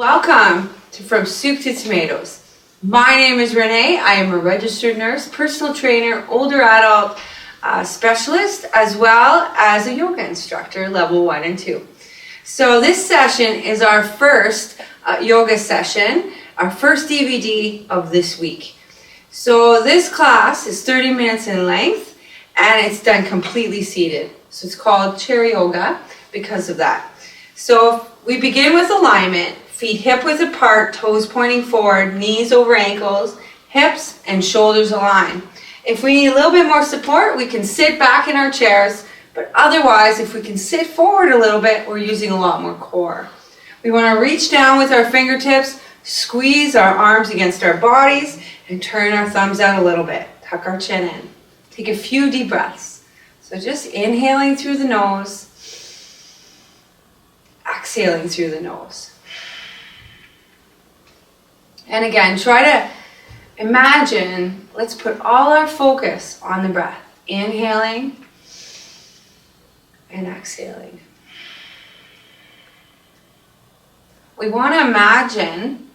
Welcome to From Soup to Tomatoes. My name is Renee. I am a registered nurse, personal trainer, older adult specialist, as well as a yoga instructor, level 1 and 2. So this session is our first yoga session, our first DVD of this week. So this class is 30 minutes in length and it's done completely seated. So it's called chair yoga because of that. So we begin with alignment, feet hip width apart, toes pointing forward, knees over ankles, hips and shoulders aligned. If we need a little bit more support, we can sit back in our chairs, but otherwise, if we can sit forward a little bit, we're using a lot more core. We want to reach down with our fingertips, squeeze our arms against our bodies, and turn our thumbs out a little bit. Tuck our chin in. Take a few deep breaths. So just inhaling through the nose, exhaling through the nose. And again, try to imagine, let's put all our focus on the breath. Inhaling and exhaling. We want to imagine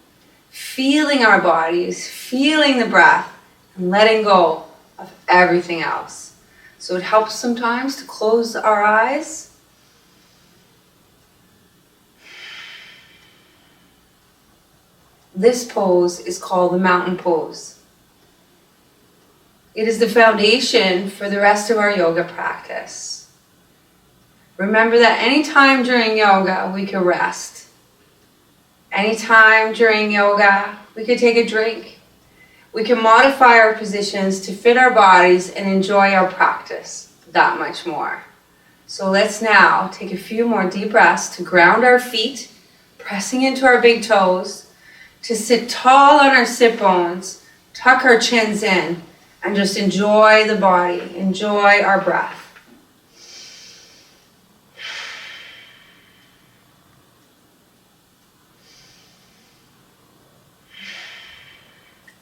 feeling our bodies, feeling the breath, and letting go of everything else. So it helps sometimes to close our eyes. This pose is called the mountain pose. It is the foundation for the rest of our yoga practice. Remember that anytime during yoga we can rest. Anytime during yoga we could take a drink. We can modify our positions to fit our bodies and enjoy our practice that much more. So let's now take a few more deep breaths to ground our feet, pressing into our big toes, to sit tall on our sit bones, tuck our chins in, and just enjoy the body, enjoy our breath.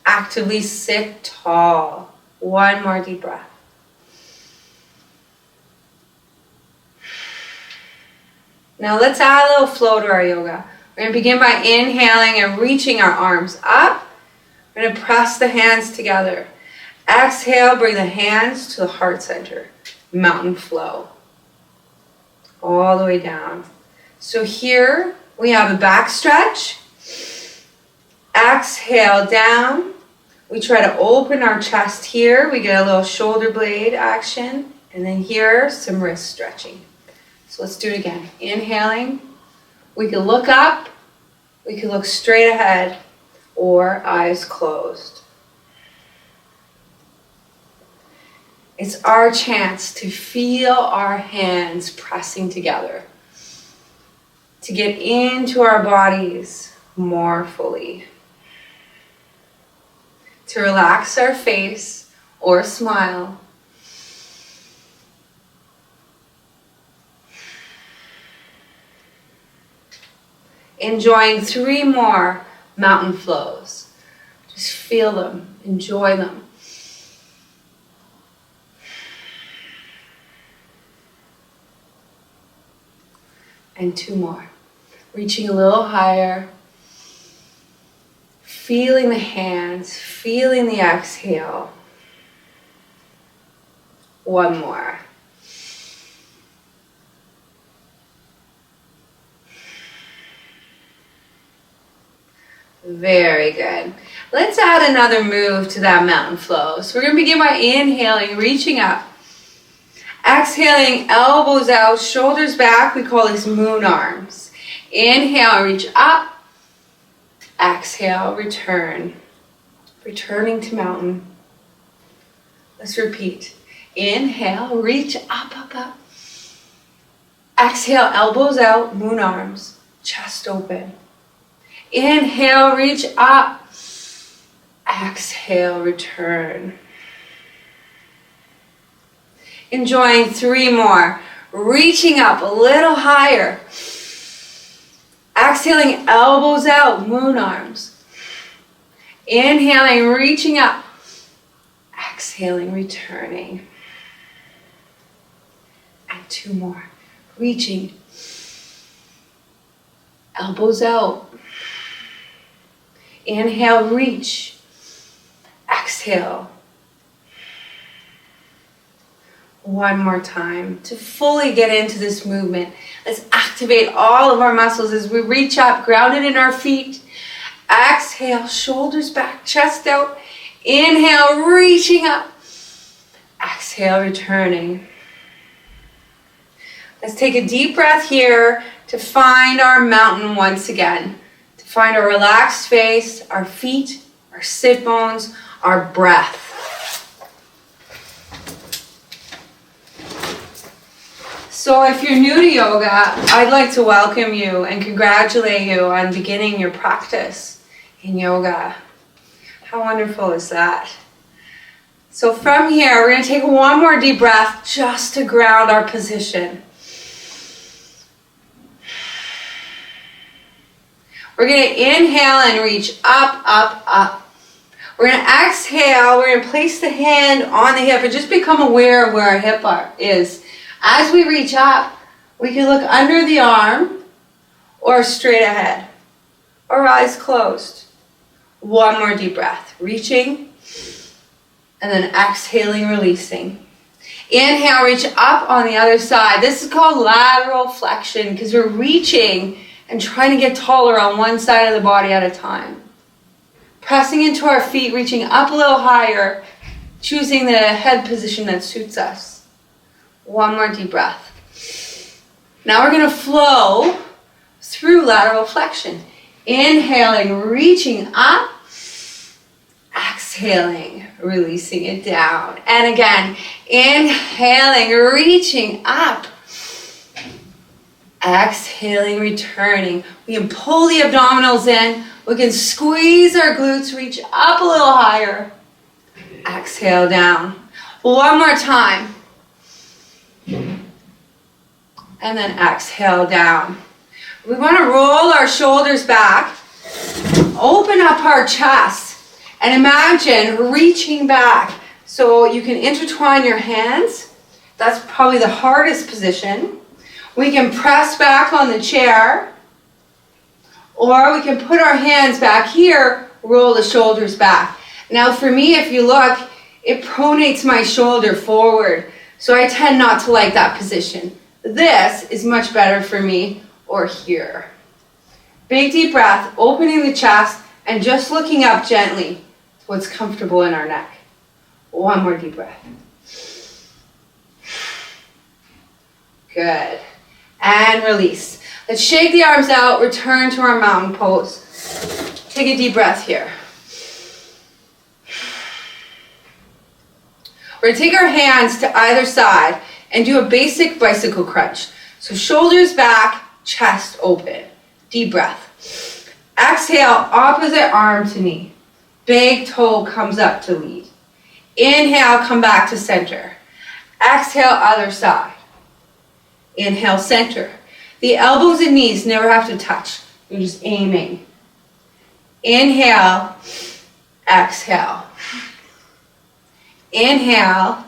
Actively sit tall. One more deep breath. Now let's add a little flow to our yoga. We're going to begin by inhaling and reaching our arms up. We're going to press the hands together. Exhale, bring the hands to the heart center. Mountain flow. All the way down. So here we have a back stretch. Exhale down. We try to open our chest here. We get a little shoulder blade action. And then here, some wrist stretching. So let's do it again. Inhaling. We can look up, we can look straight ahead, or eyes closed. It's our chance to feel our hands pressing together, to get into our bodies more fully, to relax our face or smile. Enjoying 3 more mountain flows. Just feel them, enjoy them. And 2 more. Reaching a little higher. Feeling the hands, feeling the exhale. 1 more. Very good. Let's add another move to that mountain flow. So we're going to begin by inhaling, reaching up. Exhaling, elbows out, shoulders back. We call this moon arms. Inhale, reach up. Exhale, return. Returning to mountain. Let's repeat. Inhale, reach up, up, up. Exhale, elbows out, moon arms, chest open. Inhale, reach up. Exhale, return. Enjoying 3 more. Reaching up a little higher. Exhaling, elbows out, moon arms. Inhaling, reaching up. Exhaling, returning. And 2 more. Reaching. Elbows out. Inhale, reach. Exhale. One more time to fully get into this movement. Let's activate all of our muscles as we reach up, grounded in our feet. Exhale, shoulders back, chest out. Inhale, reaching up. Exhale, returning. Let's take a deep breath here to find our mountain once again. To find a relaxed face, our feet, our sit bones, our breath. So if you're new to yoga, I'd like to welcome you and congratulate you on beginning your practice in yoga. How wonderful is that? So from here, we're going to take one more deep breath just to ground our position. We're going to inhale and reach up, up, up. We're going to exhale. We're going to place the hand on the hip and just become aware of where our hip is. As we reach up, we can look under the arm or straight ahead, or eyes closed. One more deep breath, reaching, and then exhaling, releasing. Inhale, reach up on the other side. This is called lateral flexion because we're reaching and trying to get taller on one side of the body at a time. Pressing into our feet, reaching up a little higher, choosing the head position that suits us. One more deep breath. Now we're going to flow through lateral flexion. Inhaling, reaching up. Exhaling, releasing it down. And again, inhaling, reaching up. Exhaling, returning. We can pull the abdominals in. We can squeeze our glutes, reach up a little higher. Exhale down. One more time. And then exhale down. We want to roll our shoulders back, open up our chest, and imagine reaching back. So you can intertwine your hands. That's probably the hardest position. We can press back on the chair, or we can put our hands back here, roll the shoulders back. Now for me, if you look, it pronates my shoulder forward. So I tend not to like that position. This is much better for me, or here. Big deep breath, opening the chest, and just looking up gently to what's comfortable in our neck. One more deep breath. Good. And release. Let's shake the arms out, return to our mountain pose. Take a deep breath here. We're going to take our hands to either side and do a basic bicycle crunch. So shoulders back, chest open. Deep breath. Exhale, opposite arm to knee. Big toe comes up to lead. Inhale, come back to center. Exhale, other side. Inhale, center. The elbows and knees never have to touch. You're just aiming. Inhale, exhale. Inhale,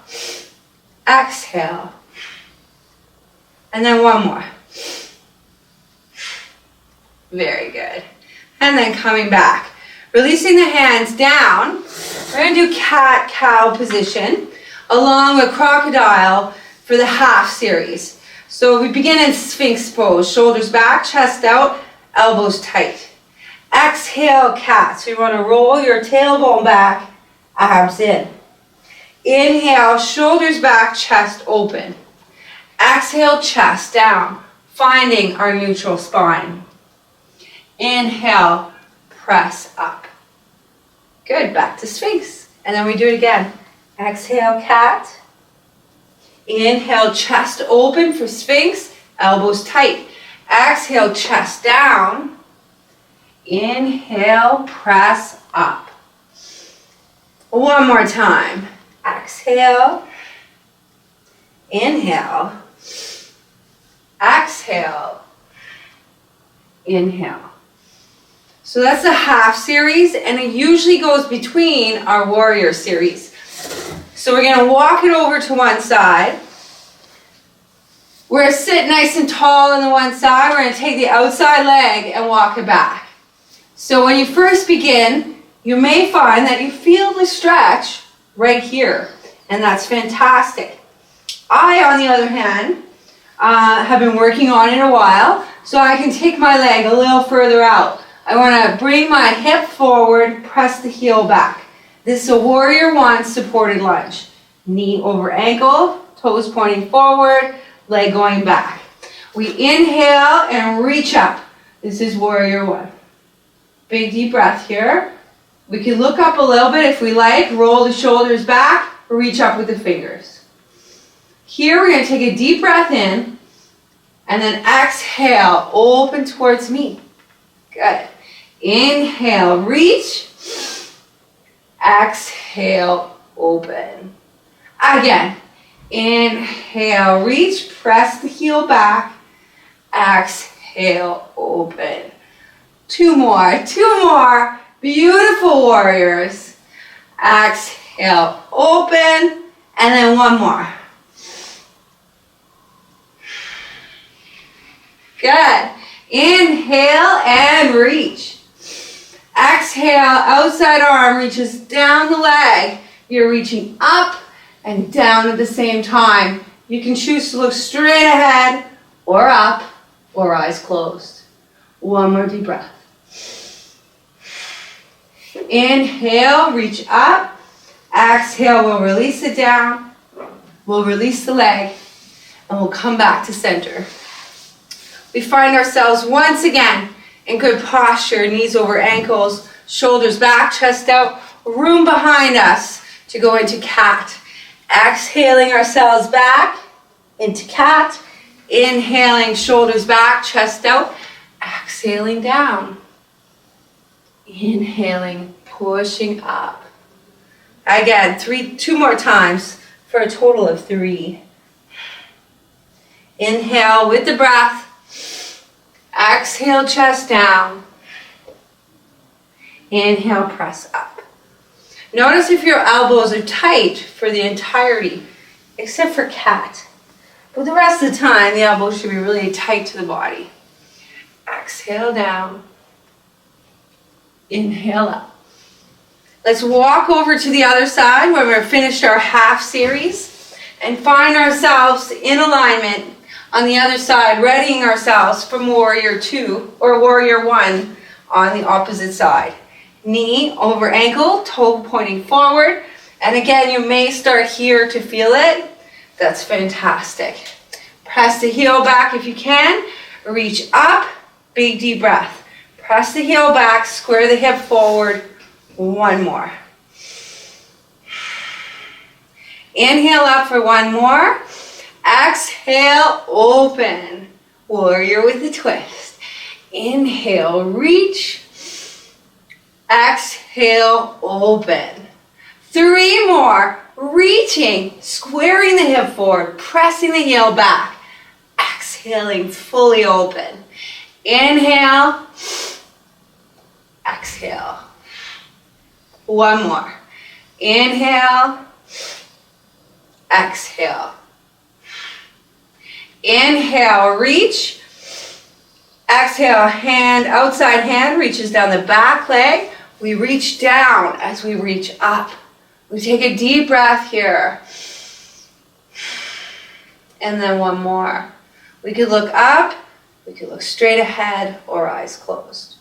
exhale. And then one more. Very good. And then coming back. Releasing the hands down. We're going to do cat-cow position along with crocodile for the half series. So we begin in Sphinx pose. Shoulders back, chest out, elbows tight. Exhale, cat. So you want to roll your tailbone back, abs in. Inhale, shoulders back, chest open. Exhale, chest down, finding our neutral spine. Inhale, press up. Good, back to Sphinx. And then we do it again. Exhale, cat. Inhale, chest open for Sphinx, elbows tight. Exhale, chest down. Inhale, press up. One more time. Exhale. Inhale. Exhale. Inhale. So that's the half series, and it usually goes between our warrior series. So we're going to walk it over to one side. We're going to sit nice and tall on the one side. We're going to take the outside leg and walk it back. So when you first begin, you may find that you feel the stretch right here, and that's fantastic. I, on the other hand, have been working on it a while, so I can take my leg a little further out. I want to bring my hip forward, press the heel back. This is a warrior one supported lunge. Knee over ankle, toes pointing forward, leg going back. We inhale and reach up. This is warrior one. Big deep breath here. We can look up a little bit if we like, roll the shoulders back, reach up with the fingers. Here we're going to take a deep breath in, and then exhale, open towards me. Good. Inhale, reach. Exhale, open. Again. Inhale, reach, press the heel back. Exhale, open. Two more. Beautiful warriors. Exhale, open, and then one more. Good. Inhale and reach. Exhale, outside arm reaches down the leg. You're reaching up and down at the same time. You can choose to look straight ahead or up or eyes closed. One more deep breath. Inhale, reach up. Exhale, we'll release it down. We'll release the leg and we'll come back to center. We find ourselves once again in good posture, knees over ankles, shoulders back, chest out, room behind us to go into cat. Exhaling ourselves back into cat. Inhaling, shoulders back, chest out. Exhaling down. Inhaling, pushing up. Again, two more times for a total of 3. Inhale with the breath. Exhale, chest down. Inhale, press up. Notice if your elbows are tight for the entirety, except for cat. But the rest of the time, the elbows should be really tight to the body. Exhale down. Inhale up. Let's walk over to the other side when we're finished our half series and find ourselves in alignment on the other side, readying ourselves for warrior 2 or warrior 1 on the opposite side. Knee over ankle, toe pointing forward. And again, you may start here to feel it. That's fantastic. Press the heel back if you can. Reach up, big deep breath. Press the heel back, square the hip forward. One more. Inhale up for one more. Exhale, open. Warrior with a twist. Inhale, reach. Exhale, open. 3 more. Reaching, squaring the hip forward, pressing the heel back. Exhaling, fully open. Inhale. Exhale. One more. Inhale. Exhale. Inhale, reach. Exhale, hand, outside hand reaches down the back leg. We reach down as we reach up. We take a deep breath here. And then one more. We could look up, we could look straight ahead, or eyes closed.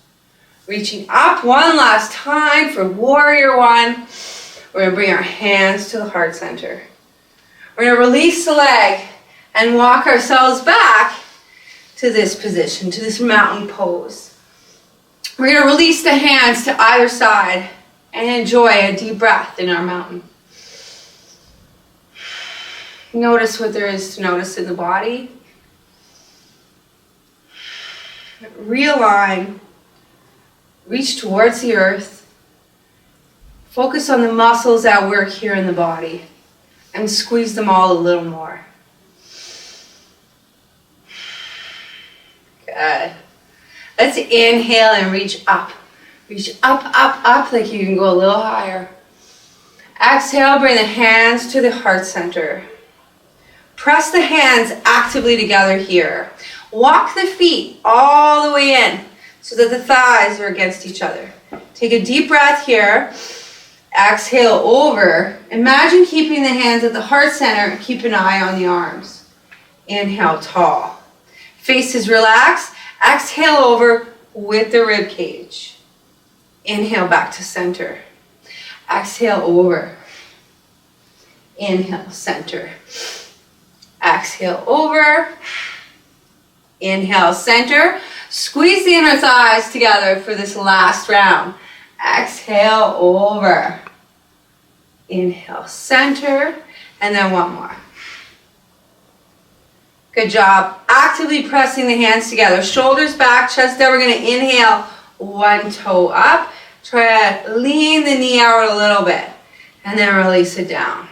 Reaching up one last time for warrior 1. We're going to bring our hands to the heart center. We're going to release the leg and walk ourselves back to this position, to this mountain pose. We're going to release the hands to either side and enjoy a deep breath in our mountain. Notice what there is to notice in the body. Realign. Reach towards the earth. Focus on the muscles that work here in the body and squeeze them all a little more. Good. Let's inhale and reach up. Reach up, up, up, like you can go a little higher. Exhale, bring the hands to the heart center. Press the hands actively together here. Walk the feet all the way in so that the thighs are against each other. Take a deep breath here. Exhale over. Imagine keeping the hands at the heart center and keep an eye on the arms. Inhale, tall. Faces relax. Exhale over with the rib cage. Inhale back to center. Exhale over. Inhale, center. Exhale over. Inhale, center. Squeeze the inner thighs together for this last round. Exhale over. Inhale, center. And then one more. Good job. Actively pressing the hands together. Shoulders back, chest down. We're going to inhale, one toe up. Try to lean the knee out a little bit. And then release it down.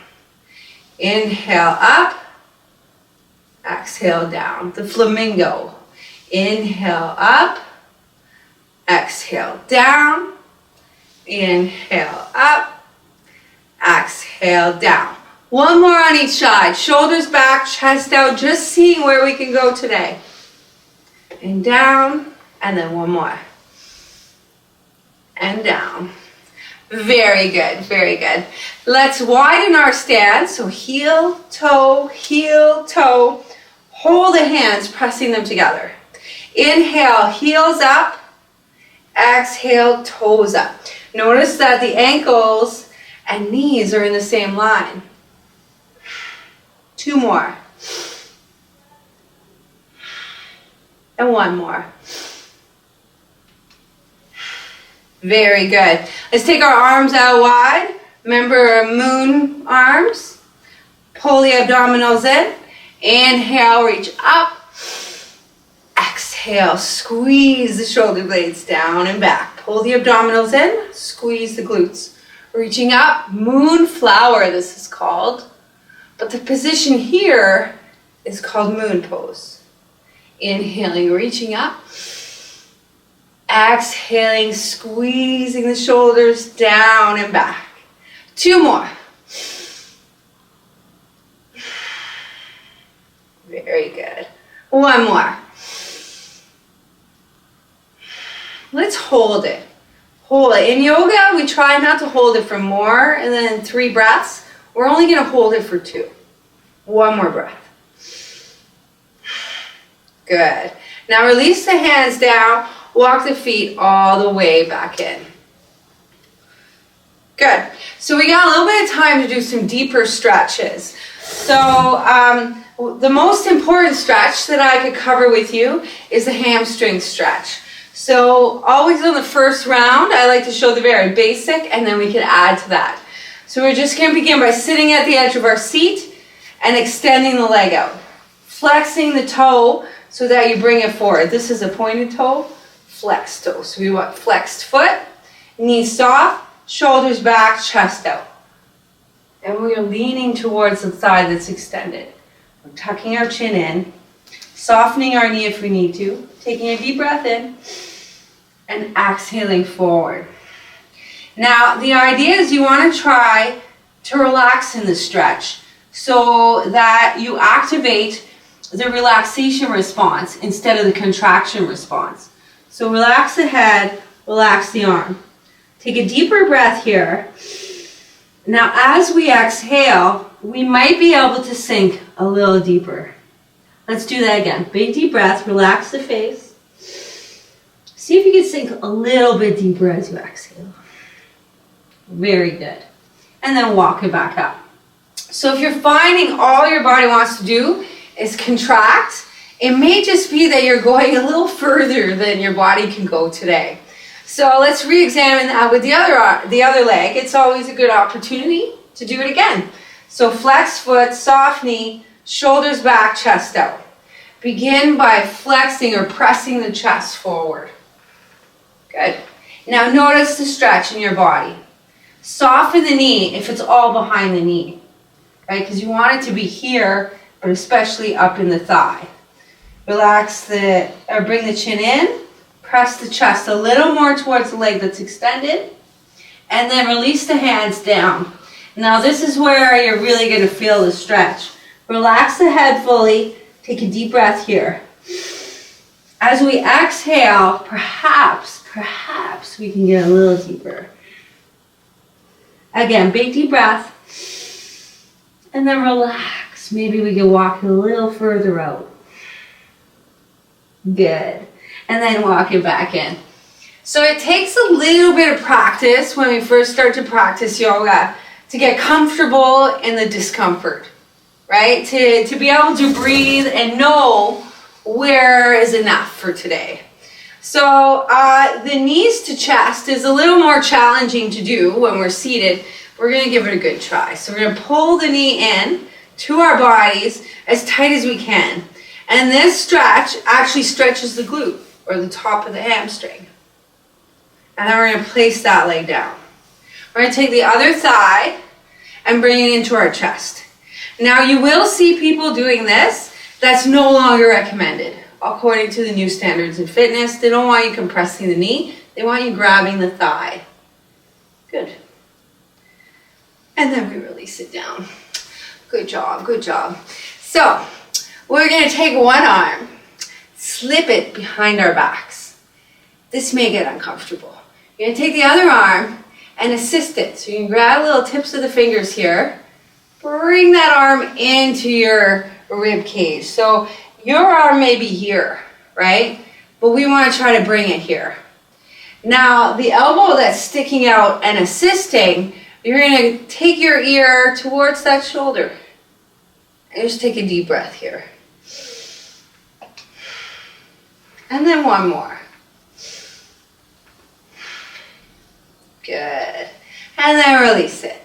Inhale up. Exhale down. The Flamingo. Inhale up. Exhale down. Inhale up. Exhale down. One more on each side. Shoulders back, chest out. Just seeing where we can go today. And down. And then one more. And down. Very good, very good. Let's widen our stance. So heel, toe, hold the hands, pressing them together. Inhale, heels up. Exhale, toes up. Notice that the ankles and knees are in the same line. Two more. And one more. Very good. Let's take our arms out wide. Remember moon arms. Pull the abdominals in. Inhale, reach up. Exhale, squeeze the shoulder blades down and back. Pull the abdominals in. Squeeze the glutes. Reaching up, moon flower this is called. But the position here is called moon pose. Inhaling, reaching up. Exhaling, squeezing the shoulders down and back. Two more. Very good. One more. Let's hold it. Hold it. In yoga, we try not to hold it for more than 3 breaths. We're only going to hold it for 2. One more breath. Good. Now release the hands down. Walk the feet all the way back in. Good. So we got a little bit of time to do some deeper stretches. So the most important stretch that I could cover with you is the hamstring stretch. So always on the first round, I like to show the very basic, and then we can add to that. So we're just going to begin by sitting at the edge of our seat and extending the leg out. Flexing the toe so that you bring it forward. This is a pointed toe, flexed toe. So we want flexed foot, knees soft, shoulders back, chest out. And we're leaning towards the side that's extended. We're tucking our chin in, softening our knee if we need to, taking a deep breath in, and exhaling forward. Now, the idea is you want to try to relax in the stretch so that you activate the relaxation response instead of the contraction response. So relax the head, relax the arm. Take a deeper breath here. Now, as we exhale, we might be able to sink a little deeper. Let's do that again. Big deep breath, relax the face. See if you can sink a little bit deeper as you exhale. Very good. And then walk it back up. So if you're finding all your body wants to do is contract, it may just be that you're going a little further than your body can go today. So let's re-examine that with the other leg. It's always a good opportunity to do it again. So flex foot, soft knee, shoulders back, chest out. Begin by flexing or pressing the chest forward. Good. Now notice the stretch in your body. Soften the knee if it's all behind the knee, right? Because you want it to be here, but especially up in the thigh. Relax bring the chin in, press the chest a little more towards the leg that's extended, and then release the hands down. Now this is where you're really going to feel the stretch. Relax the head fully, take a deep breath here. As we exhale, perhaps we can get a little deeper. Again, big deep breath. And then relax. Maybe we can walk a little further out. Good. And then walk it back in. So it takes a little bit of practice when we first start to practice yoga to get comfortable in the discomfort, right? To be able to breathe and know where is enough for today. So the knees to chest is a little more challenging to do when we're seated. We're going to give it a good try. So we're going to pull the knee in to our bodies as tight as we can. And this stretch actually stretches the glute or the top of the hamstring. And then we're going to place that leg down. We're going to take the other thigh and bring it into our chest. Now you will see people doing this. That's no longer recommended. According to the new standards in fitness, they don't want you compressing the knee. They want you grabbing the thigh. Good. And then we release it down. Good job, good job. So we're going to take one arm, slip it behind our backs. This may get uncomfortable. You're going to take the other arm and assist it. So you can grab little tips of the fingers here. Bring that arm into your rib cage. So your arm may be here, right? But we want to try to bring it here. Now, the elbow that's sticking out and assisting, you're going to take your ear towards that shoulder. And just take a deep breath here. And then one more. Good. And then release it.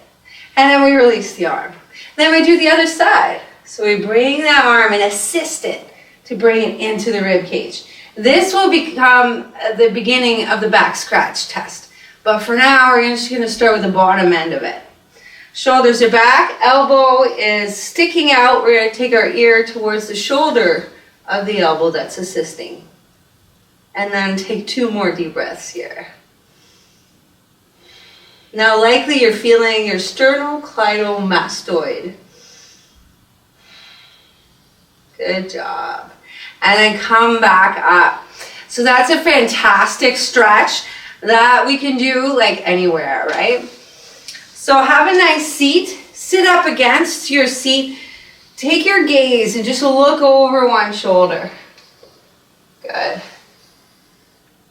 And then we release the arm. Then we do the other side. So we bring that arm and assist it to bring it into the rib cage. This will become the beginning of the back scratch test. But for now, we're just going to start with the bottom end of it. Shoulders are back, elbow is sticking out. We're going to take our ear towards the shoulder of the elbow that's assisting. And then take 2 more deep breaths here. Now likely you're feeling your sternocleidomastoid. Good job. And then come back up. So that's a fantastic stretch that we can do like anywhere, right? So have a nice seat. Sit up against your seat. Take your gaze and just look over one shoulder. Good.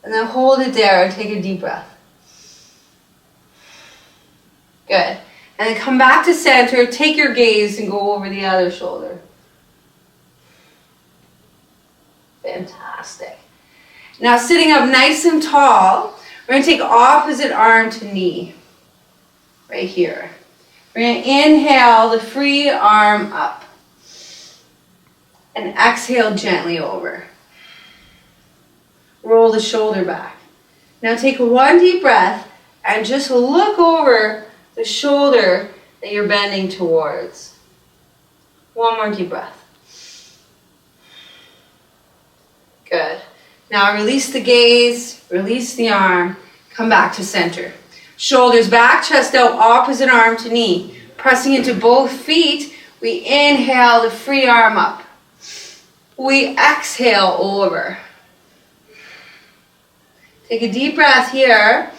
And then hold it there and take a deep breath. Good. And then come back to center. Take your gaze and go over the other shoulder. Fantastic. Now sitting up nice and tall, we're going to take opposite arm to knee. Right here. We're going to inhale the free arm up. And exhale gently over. Roll the shoulder back. Now take one deep breath and just look over the shoulder that you're bending towards. One more deep breath. Good. Now release the gaze, release the arm, come back to center. Shoulders back, chest out, opposite arm to knee. Pressing into both feet, we inhale the free arm up. We exhale over. Take a deep breath here,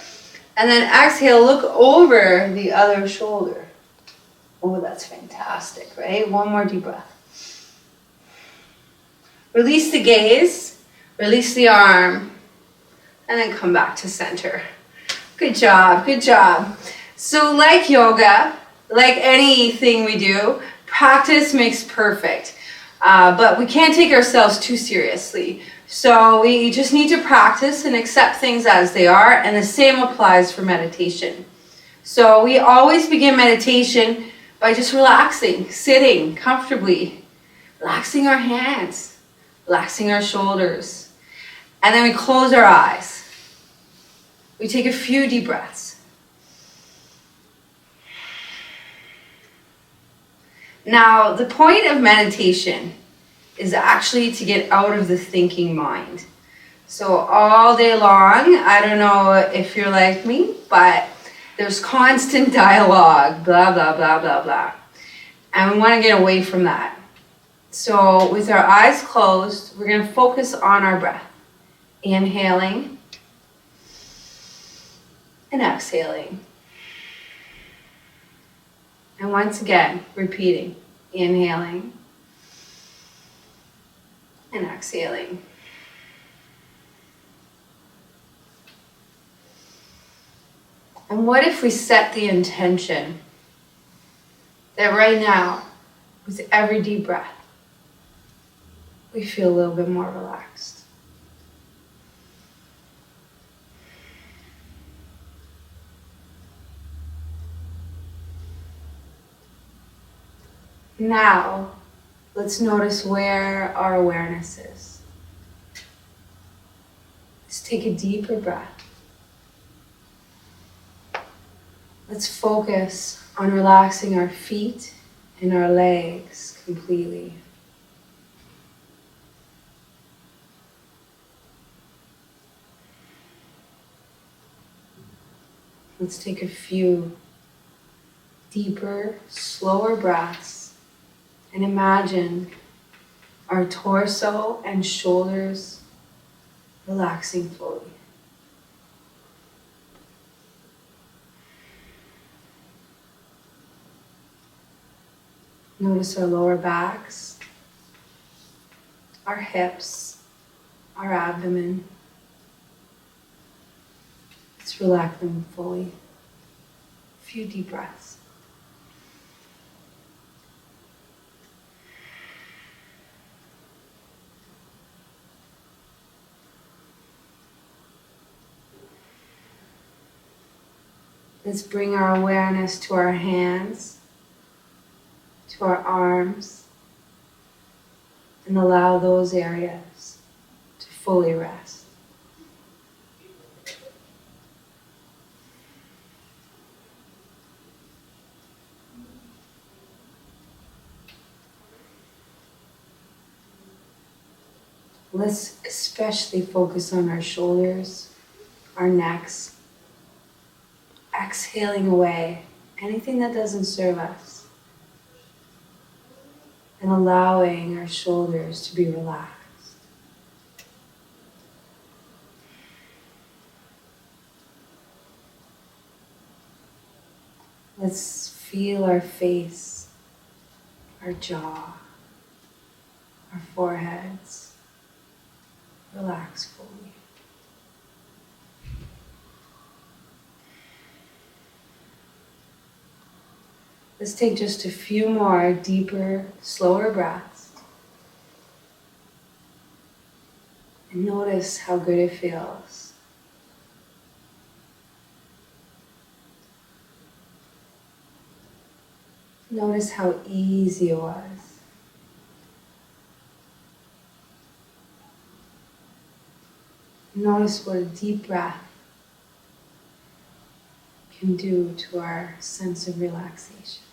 and then exhale, look over the other shoulder. Oh, that's fantastic, right? One more deep breath. Release the gaze, release the arm, and then come back to center. Good job, good job. So like yoga, like anything we do, practice makes perfect. But we can't take ourselves too seriously. So we just need to practice and accept things as they are, and the same applies for meditation. So we always begin meditation by just relaxing, sitting comfortably, relaxing our hands, relaxing our shoulders, and then we close our eyes. We take a few deep breaths. Now, the point of meditation is actually to get out of the thinking mind. So all day long, I don't know if you're like me, but there's constant dialogue, blah, blah, blah, blah, blah. And we want to get away from that. So with our eyes closed, we're going to focus on our breath. Inhaling and exhaling. And once again, repeating. Inhaling and exhaling. And what if we set the intention that right now, with every deep breath, we feel a little bit more relaxed. Now, let's notice where our awareness is. Let's take a deeper breath. Let's focus on relaxing our feet and our legs completely. Let's take a few deeper, slower breaths and imagine our torso and shoulders relaxing fully. Notice our lower backs, our hips, our abdomen. Let's relax them fully. A few deep breaths. Let's bring our awareness to our hands, to our arms, and allow those areas to fully rest. Let's especially focus on our shoulders, our necks, exhaling away anything that doesn't serve us, and allowing our shoulders to be relaxed. Let's feel our face, our jaw, our foreheads relax fully. Let's take just a few more deeper, slower breaths. And notice how good it feels. Notice how easy it was. Notice what a deep breath can do to our sense of relaxation.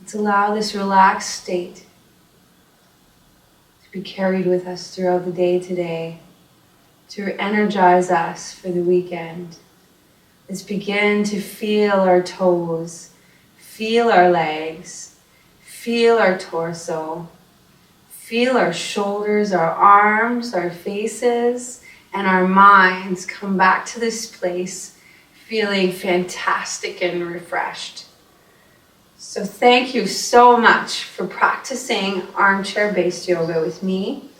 Let's allow this relaxed state to be carried with us throughout the day today, to energize us for the weekend. Let's begin to feel our toes, feel our legs, feel our torso, feel our shoulders, our arms, our faces, and our minds come back to this place feeling fantastic and refreshed. So thank you so much for practicing armchair-based yoga with me.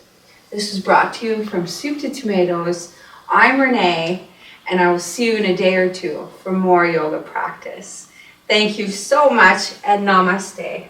This was brought to you from Soup to Tomatoes. I'm Renee, and I will see you in a day or two for more yoga practice. Thank you so much, and namaste.